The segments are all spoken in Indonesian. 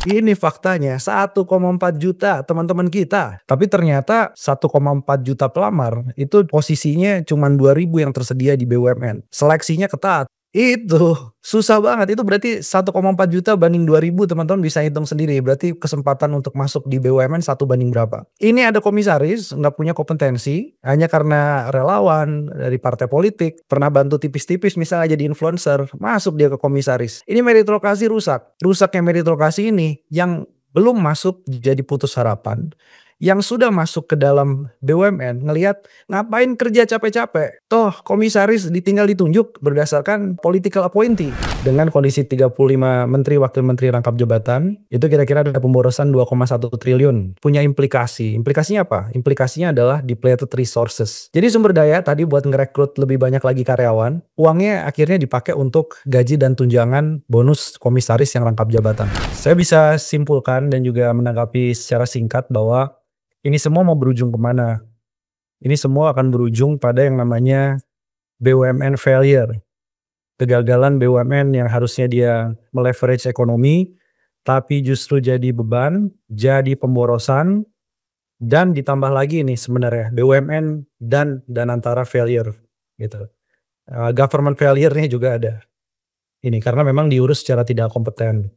Ini faktanya 1,4 juta teman-teman kita. Tapi ternyata 1,4 juta pelamar itu posisinya cuman 2.000 yang tersedia di BUMN. Seleksinya ketat. Itu susah banget. Itu berarti 1,4 juta banding 2.000, teman-teman bisa hitung sendiri. Berarti kesempatan untuk masuk di BUMN 1 banding berapa. Ini ada komisaris nggak punya kompetensi hanya karena relawan dari partai politik, pernah bantu tipis-tipis misalnya jadi influencer, masuk dia ke komisaris. Ini meritokrasi rusak. Rusaknya meritokrasi ini yang belum masuk jadi putus harapan, yang sudah masuk ke dalam BUMN ngelihat ngapain kerja capek-capek. Toh komisaris ditinggal ditunjuk berdasarkan political appointee. Dengan kondisi 35 menteri wakil menteri rangkap jabatan, itu kira-kira ada pemborosan 2,1 triliun. Punya implikasi. Implikasinya apa? Implikasinya adalah depleted resources. Jadi sumber daya tadi buat ngerekrut lebih banyak lagi karyawan, uangnya akhirnya dipakai untuk gaji dan tunjangan bonus komisaris yang rangkap jabatan. Saya bisa simpulkan dan juga menanggapi secara singkat bahwa ini semua mau berujung kemana? Ini semua akan berujung pada yang namanya BUMN failure. Kegagalan BUMN yang harusnya dia meleverage ekonomi, tapi justru jadi beban, jadi pemborosan, dan ditambah lagi nih sebenarnya BUMN dan Danantara failure gitu. Government failure-nya juga ada. Ini karena memang diurus secara tidak kompeten.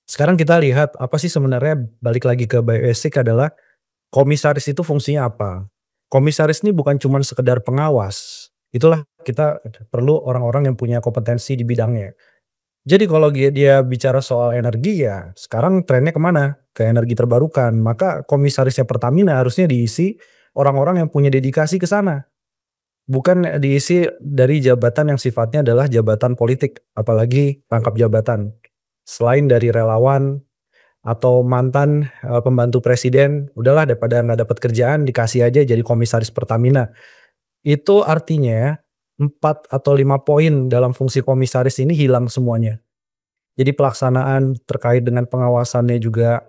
Sekarang kita lihat apa sih sebenarnya, balik lagi ke basic adalah komisaris itu fungsinya apa? Komisaris ini bukan cuma sekedar pengawas. Itulah kita perlu orang-orang yang punya kompetensi di bidangnya. Jadi kalau dia bicara soal energi ya sekarang trennya kemana? Ke energi terbarukan. Maka komisarisnya Pertamina harusnya diisi orang-orang yang punya dedikasi ke sana. Bukan diisi dari jabatan yang sifatnya adalah jabatan politik. Apalagi rangkap jabatan. Selain dari relawan atau mantan pembantu presiden, udahlah daripada nggak dapat kerjaan dikasih aja jadi komisaris Pertamina. Itu artinya 4 atau 5 poin dalam fungsi komisaris ini hilang semuanya. Jadi pelaksanaan terkait dengan pengawasannya juga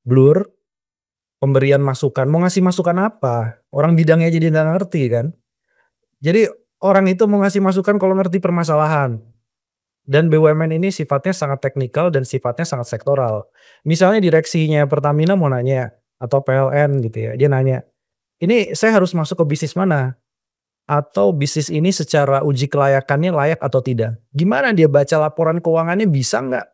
blur, pemberian masukan, mau ngasih masukan apa? Orang bidangnya jadi nggak ngerti kan. Jadi orang itu mau ngasih masukan kalau ngerti permasalahan. Dan BUMN ini sifatnya sangat teknikal dan sifatnya sangat sektoral. Misalnya direksinya Pertamina mau nanya, atau PLN gitu ya, dia nanya, "Ini saya harus masuk ke bisnis mana? Atau bisnis ini secara uji kelayakannya layak atau tidak?" Gimana dia baca laporan keuangannya, bisa nggak?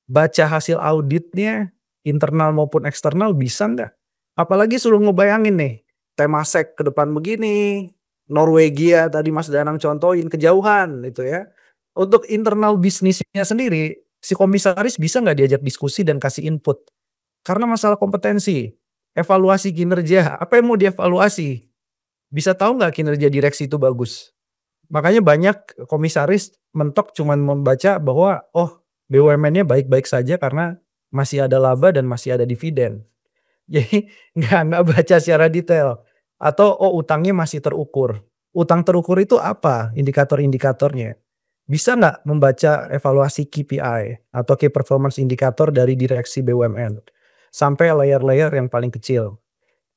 Baca hasil auditnya, internal maupun eksternal, bisa nggak? Apalagi suruh ngebayangin nih, Temasek ke depan begini, Norwegia tadi Mas Danang contohin, kejauhan itu ya. Untuk internal bisnisnya sendiri, si komisaris bisa nggak diajak diskusi dan kasih input? Karena masalah kompetensi, evaluasi kinerja, apa yang mau dievaluasi? Bisa tahu nggak kinerja direksi itu bagus? Makanya banyak komisaris mentok cuman membaca bahwa, oh BUMN-nya baik-baik saja karena masih ada laba dan masih ada dividen. Jadi nggak baca secara detail. Atau oh utangnya masih terukur. Utang terukur itu apa indikator-indikatornya? Bisa nggak membaca evaluasi KPI atau Key Performance Indicator dari direksi BUMN sampai layer-layer yang paling kecil.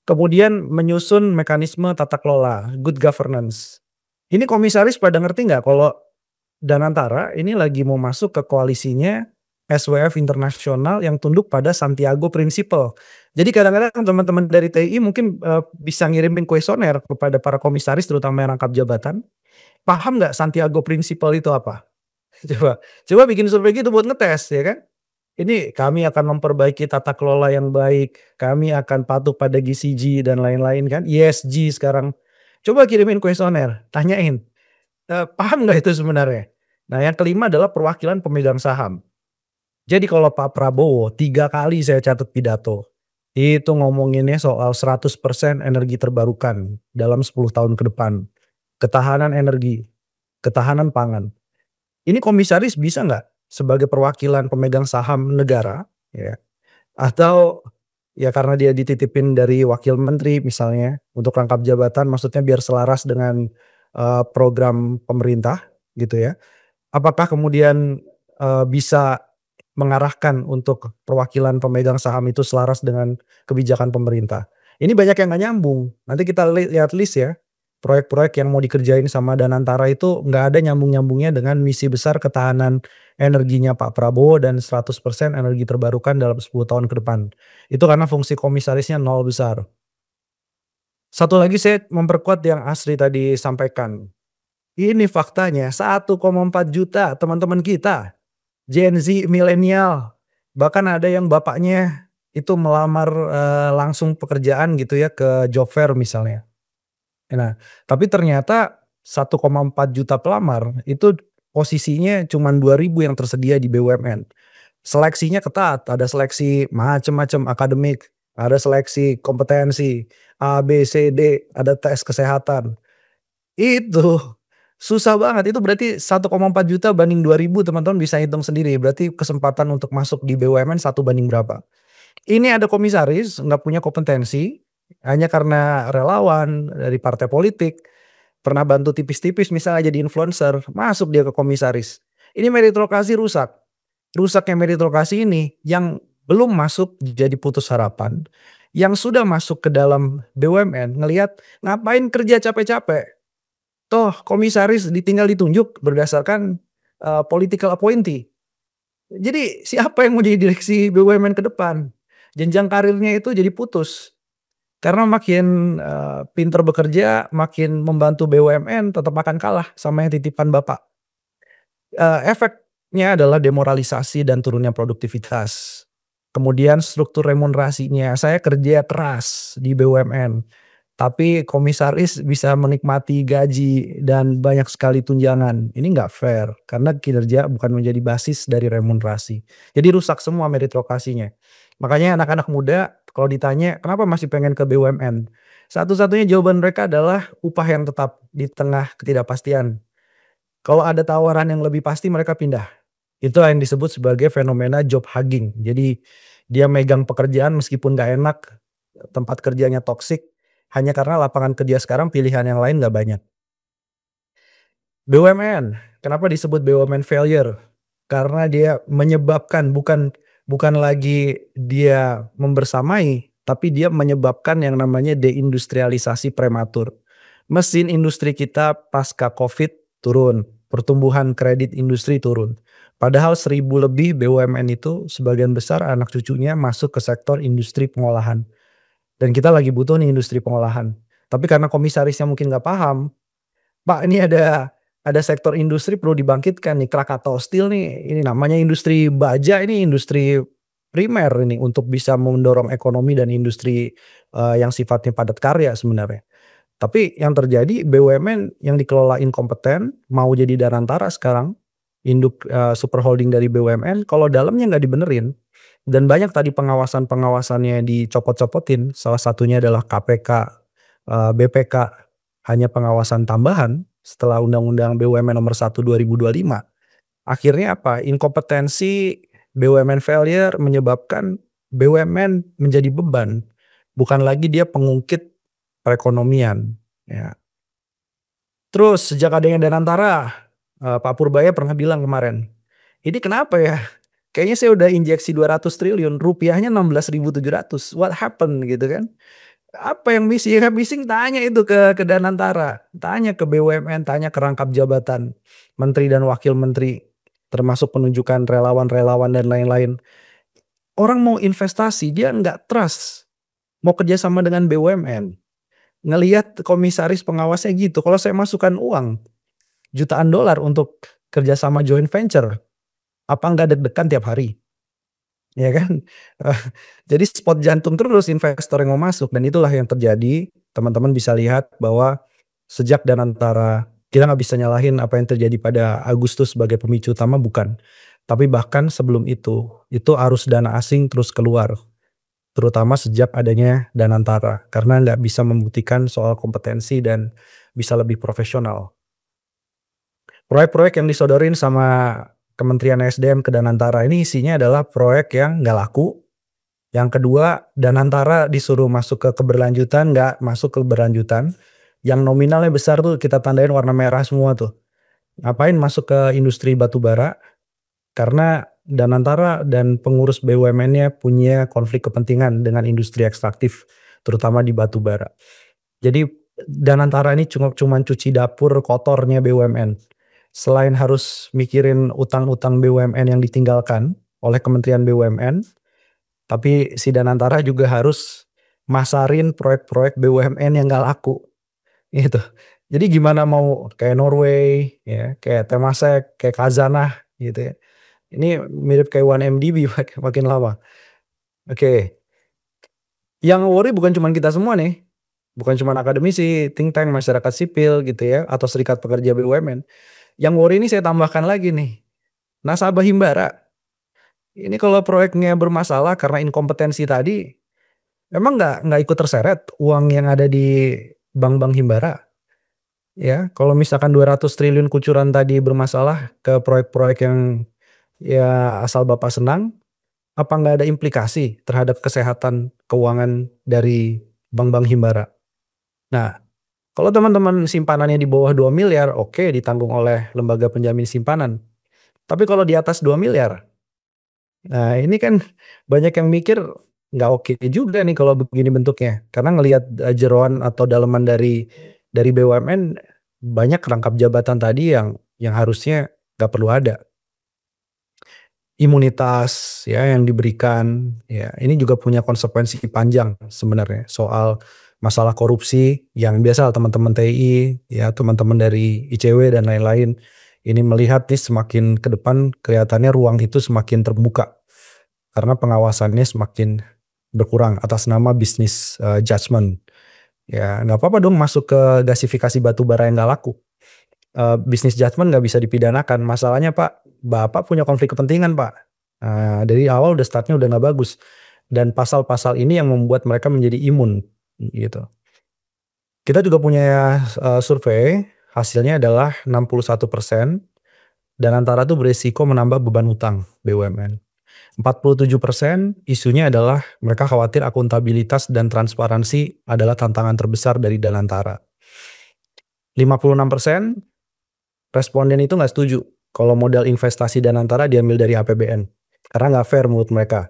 Kemudian menyusun mekanisme tata kelola, good governance. Ini komisaris pada ngerti nggak kalau Danantara ini lagi mau masuk ke koalisinya SWF Internasional yang tunduk pada Santiago Principle. Jadi kadang-kadang teman-teman dari TI mungkin bisa ngirimin kuesioner kepada para komisaris terutama yang rangkap jabatan. Paham nggak Santiago Principle itu apa? Coba bikin survei gitu buat ngetes ya kan. Ini kami akan memperbaiki tata kelola yang baik, kami akan patuh pada GCG dan lain-lain kan, ESG sekarang. Coba kirimin kuesioner, tanyain, paham nggak itu sebenarnya? Nah yang kelima adalah perwakilan pemegang saham. Jadi kalau Pak Prabowo 3 kali saya catat pidato, itu ngomonginnya soal 100% energi terbarukan dalam 10 tahun ke depan. Ketahanan energi, ketahanan pangan. Ini komisaris bisa nggak sebagai perwakilan pemegang saham negara ya, atau ya karena dia dititipin dari wakil menteri misalnya untuk rangkap jabatan, maksudnya biar selaras dengan program pemerintah gitu ya. Apakah kemudian bisa mengarahkan untuk perwakilan pemegang saham itu selaras dengan kebijakan pemerintah? Ini banyak yang nggak nyambung. Nanti kita lihat list ya. proyek-proyek yang mau dikerjain sama Danantara itu nggak ada nyambung-nyambungnya dengan misi besar ketahanan energinya Pak Prabowo dan 100% energi terbarukan dalam 10 tahun ke depan. Itu karena fungsi komisarisnya nol besar. Satu lagi saya memperkuat yang Asri tadi sampaikan. Ini faktanya 1,4 juta teman-teman kita, Gen Z, milenial, bahkan ada yang bapaknya itu melamar, langsung pekerjaan gitu ya ke job fair misalnya. Nah, tapi ternyata 1,4 juta pelamar itu posisinya cuman 2.000 yang tersedia di BUMN. Seleksinya ketat, ada seleksi macem-macem akademik, ada seleksi kompetensi, A, B, C, D, ada tes kesehatan. Itu susah banget, itu berarti 1,4 juta banding 2.000 teman-teman bisa hitung sendiri, berarti kesempatan untuk masuk di BUMN 1 banding berapa. Ini ada komisaris nggak punya kompetensi, hanya karena relawan dari partai politik, pernah bantu tipis-tipis misalnya jadi influencer, masuk dia ke komisaris. Ini meritokrasi rusak. Rusaknya meritokrasi ini yang belum masuk jadi putus harapan, yang sudah masuk ke dalam BUMN ngelihat ngapain kerja capek-capek, toh komisaris tinggal ditunjuk berdasarkan, political appointee. Jadi siapa yang mau jadi direksi BUMN ke depan? Jenjang karirnya itu jadi putus. Karena makin, pinter bekerja, makin membantu BUMN tetap akan kalah sama yang titipan bapak. Efeknya adalah demoralisasi dan turunnya produktivitas. Kemudian struktur remunerasinya, saya kerja keras di BUMN, tapi komisaris bisa menikmati gaji dan banyak sekali tunjangan. Ini nggak fair, karena kinerja bukan menjadi basis dari remunerasi. Jadi rusak semua meritokrasinya. Makanya anak-anak muda kalau ditanya, "Kenapa masih pengen ke BUMN?" Satu-satunya jawaban mereka adalah upah yang tetap di tengah ketidakpastian. Kalau ada tawaran yang lebih pasti mereka pindah. Itulah yang disebut sebagai fenomena job hugging. Jadi dia megang pekerjaan meskipun nggak enak, tempat kerjanya toksik, hanya karena lapangan kerja sekarang pilihan yang lain nggak banyak. BUMN, kenapa disebut BUMN failure? Karena dia menyebabkan bukan lagi dia membersamai, tapi dia menyebabkan yang namanya deindustrialisasi prematur. Mesin industri kita pasca Covid turun, pertumbuhan kredit industri turun. Padahal 1.000 lebih BUMN itu sebagian besar anak cucunya masuk ke sektor industri pengolahan. Dan kita lagi butuh nih industri pengolahan. Tapi karena komisarisnya mungkin nggak paham, "Pak, ini ada sektor industri perlu dibangkitkan nih, Krakatau Steel nih, ini namanya industri baja, ini industri primer ini untuk bisa mendorong ekonomi dan industri, yang sifatnya padat karya sebenarnya." Tapi yang terjadi BUMN yang dikelola inkompeten, mau jadi Danantara sekarang, induk, super holding dari BUMN, kalau dalamnya nggak dibenerin, dan banyak tadi pengawasan-pengawasannya dicopot-copotin, salah satunya adalah KPK, BPK, hanya pengawasan tambahan setelah Undang-Undang BUMN Nomor 1 2025. Akhirnya apa? Inkompetensi, BUMN failure menyebabkan BUMN menjadi beban, bukan lagi dia pengungkit perekonomian, ya. Terus sejak adanya Danantara, Pak Purbaya pernah bilang kemarin, "Ini kenapa ya? Kayaknya saya udah injeksi 200 triliun, rupiahnya 16.700, what happened?" Gitu kan. Apa yang missing? Yang missing tanya itu ke Danantara, tanya ke BUMN, tanya ke rangkap jabatan menteri dan wakil menteri, termasuk penunjukan relawan-relawan dan lain-lain. Orang mau investasi dia nggak trust, mau kerjasama dengan BUMN. Ngelihat komisaris pengawasnya gitu, kalau saya masukkan uang jutaan dolar untuk kerjasama joint venture, apa nggak deg-degan tiap hari? Ya kan? Jadi spot jantung terus investor yang mau masuk dan itulah yang terjadi. Teman-teman bisa lihat bahwa sejak Danantara, kita nggak bisa nyalahin apa yang terjadi pada Agustus sebagai pemicu utama, bukan. Tapi bahkan sebelum itu arus dana asing terus keluar. Terutama sejak adanya Danantara, karena nggak bisa membuktikan soal kompetensi dan bisa lebih profesional. Proyek-proyek yang disodorin sama Kementerian SDM ke Danantara ini isinya adalah proyek yang nggak laku. Yang kedua, Danantara disuruh masuk ke keberlanjutan, nggak masuk ke keberlanjutan. Yang nominalnya besar tuh kita tandain warna merah semua tuh. Ngapain masuk ke industri batu bara? Karena Danantara dan pengurus BUMN-nya punya konflik kepentingan dengan industri ekstraktif, terutama di batu bara. Jadi Danantara ini cuman cuci dapur kotornya BUMN. Selain harus mikirin utang-utang BUMN yang ditinggalkan oleh Kementerian BUMN, tapi si Danantara juga harus masarin proyek-proyek BUMN yang nggak laku, gitu. Jadi gimana mau kayak Norway, ya, kayak Temasek, kayak Khazanah, gitu ya. Ini mirip kayak 1MDB makin lama. Oke, yang worry bukan cuma kita semua nih, bukan cuma akademisi, think tank, masyarakat sipil gitu ya, atau serikat pekerja BUMN. Yang worry ini saya tambahkan lagi nih, nasabah Himbara. Ini kalau proyeknya bermasalah karena inkompetensi tadi, emang nggak ikut terseret uang yang ada di bank-bank Himbara? Ya, kalau misalkan 200 triliun kucuran tadi bermasalah ke proyek-proyek yang ya asal Bapak senang, apa nggak ada implikasi terhadap kesehatan keuangan dari bank-bank Himbara? Nah, kalau teman-teman simpanannya di bawah 2 miliar, oke ditanggung oleh lembaga penjamin simpanan. Tapi kalau di atas 2 miliar, nah ini kan banyak yang mikir nggak oke juga nih kalau begini bentuknya. Karena ngelihat jeroan atau daleman dari BUMN banyak rangkap jabatan tadi yang harusnya nggak perlu ada. Imunitas ya yang diberikan, ya ini juga punya konsekuensi panjang sebenarnya soal masalah korupsi yang biasa teman-teman TI, ya teman-teman dari ICW dan lain-lain ini melihat nih semakin ke depan kelihatannya ruang itu semakin terbuka karena pengawasannya semakin berkurang atas nama bisnis judgment. Ya nggak apa-apa dong masuk ke gasifikasi batu bara yang nggak laku. Bisnis judgment nggak bisa dipidanakan. Masalahnya Pak, Bapak punya konflik kepentingan Pak. Dari awal udah startnya udah nggak bagus. Dan pasal-pasal ini yang membuat mereka menjadi imun gitu. Kita juga punya survei, hasilnya adalah 61% dan antara itu berisiko menambah beban utang BUMN. 47% isunya adalah mereka khawatir akuntabilitas dan transparansi adalah tantangan terbesar dari Danantara. 56% responden itu nggak setuju kalau modal investasi Danantara diambil dari APBN karena nggak fair menurut mereka.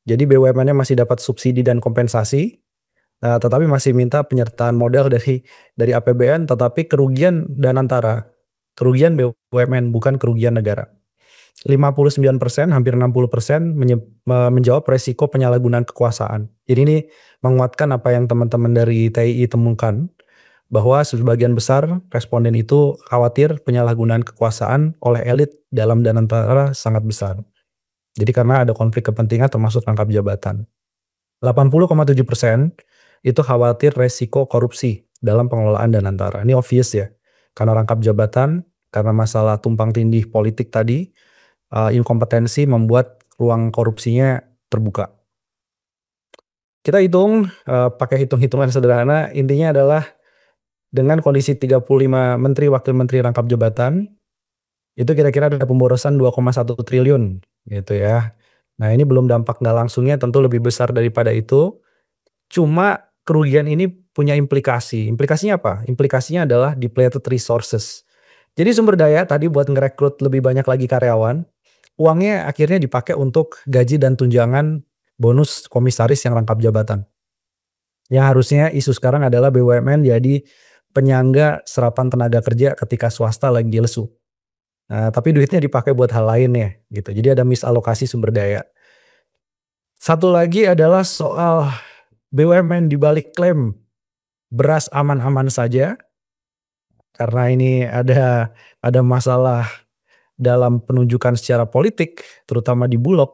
Jadi BUMN-nya masih dapat subsidi dan kompensasi, tetapi masih minta penyertaan modal dari APBN, tetapi kerugian Danantara, kerugian BUMN bukan kerugian negara. 59%, hampir 60% menjawab resiko penyalahgunaan kekuasaan. Jadi ini menguatkan apa yang teman-teman dari TII temukan, bahwa sebagian besar responden itu khawatir penyalahgunaan kekuasaan oleh elit dalam Danantara sangat besar. Jadi karena ada konflik kepentingan termasuk rangkap jabatan. 80,7% itu khawatir resiko korupsi dalam pengelolaan Danantara. Ini obvious ya, karena rangkap jabatan, karena masalah tumpang tindih politik tadi, inkompetensi membuat ruang korupsinya terbuka. Kita hitung pakai hitung-hitungan sederhana, intinya adalah dengan kondisi 35 menteri wakil menteri rangkap jabatan, itu kira-kira ada pemborosan 2,1 triliun gitu ya. Nah ini belum dampak nggak langsungnya tentu lebih besar daripada itu. Cuma kerugian ini punya implikasi. Implikasinya apa? Implikasinya adalah depleted resources. Jadi sumber daya tadi buat ngerekrut lebih banyak lagi karyawan, uangnya akhirnya dipakai untuk gaji dan tunjangan bonus komisaris yang rangkap jabatan. Yang harusnya isu sekarang adalah BUMN jadi penyangga serapan tenaga kerja ketika swasta lagi lesu. Nah, tapi duitnya dipakai buat hal lain ya gitu. Jadi ada misalokasi sumber daya. Satu lagi adalah soal BUMN dibalik klaim beras aman-aman saja. Karena ini ada masalah dalam penunjukan secara politik, terutama di Bulog.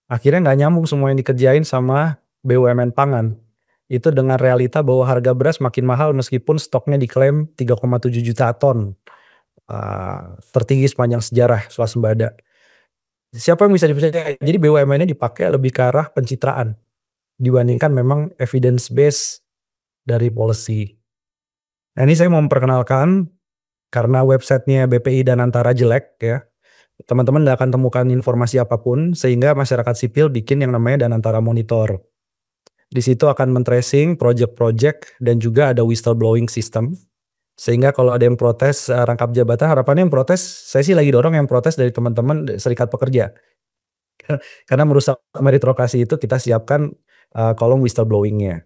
Akhirnya nggak nyambung semua yang dikerjain sama BUMN pangan. Itu dengan realita bahwa harga beras makin mahal meskipun stoknya diklaim 3,7 juta ton. Tertinggi sepanjang sejarah swasembada. Siapa yang bisa dipercaya? Jadi BUMN-nya dipakai lebih ke arah pencitraan dibandingkan memang evidence base dari policy. Nah ini saya mau memperkenalkan karena websitenya BPI Danantara jelek ya. Teman-teman nggak akan temukan informasi apapun sehingga masyarakat sipil bikin yang namanya Danantara Monitor. Di situ akan men-tracing project-project dan juga ada whistleblowing system. Sehingga kalau ada yang protes rangkap jabatan, harapannya yang protes, saya sih lagi dorong yang protes dari teman-teman serikat pekerja. Karena merusak meritokrasi itu kita siapkan kolom whistleblowingnya.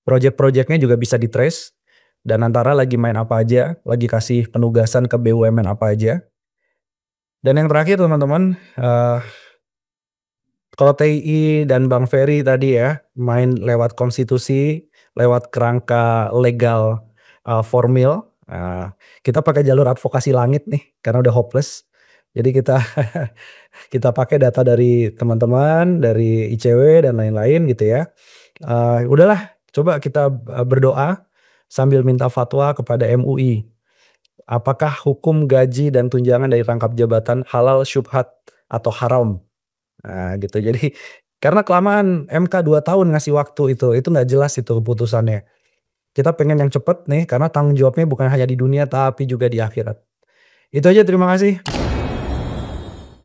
project-project-nya juga bisa di-trace, dan antara lagi main apa aja, lagi kasih penugasan ke BUMN apa aja. Dan yang terakhir teman-teman, kalau TI dan Bang Ferry tadi ya, main lewat konstitusi, lewat kerangka legal, formil, kita pakai jalur advokasi langit nih, karena udah hopeless. Jadi kita kita pakai data dari teman-teman, dari ICW dan lain-lain gitu ya. Udahlah, coba kita, berdoa sambil minta fatwa kepada MUI. Apakah hukum gaji dan tunjangan dari rangkap jabatan halal, syubhat, atau haram? Nah gitu, jadi karena kelamaan MK 2 tahun ngasih waktu itu nggak jelas itu keputusannya. Kita pengen yang cepet nih, karena tanggung jawabnya bukan hanya di dunia tapi juga di akhirat. Itu aja, terima kasih.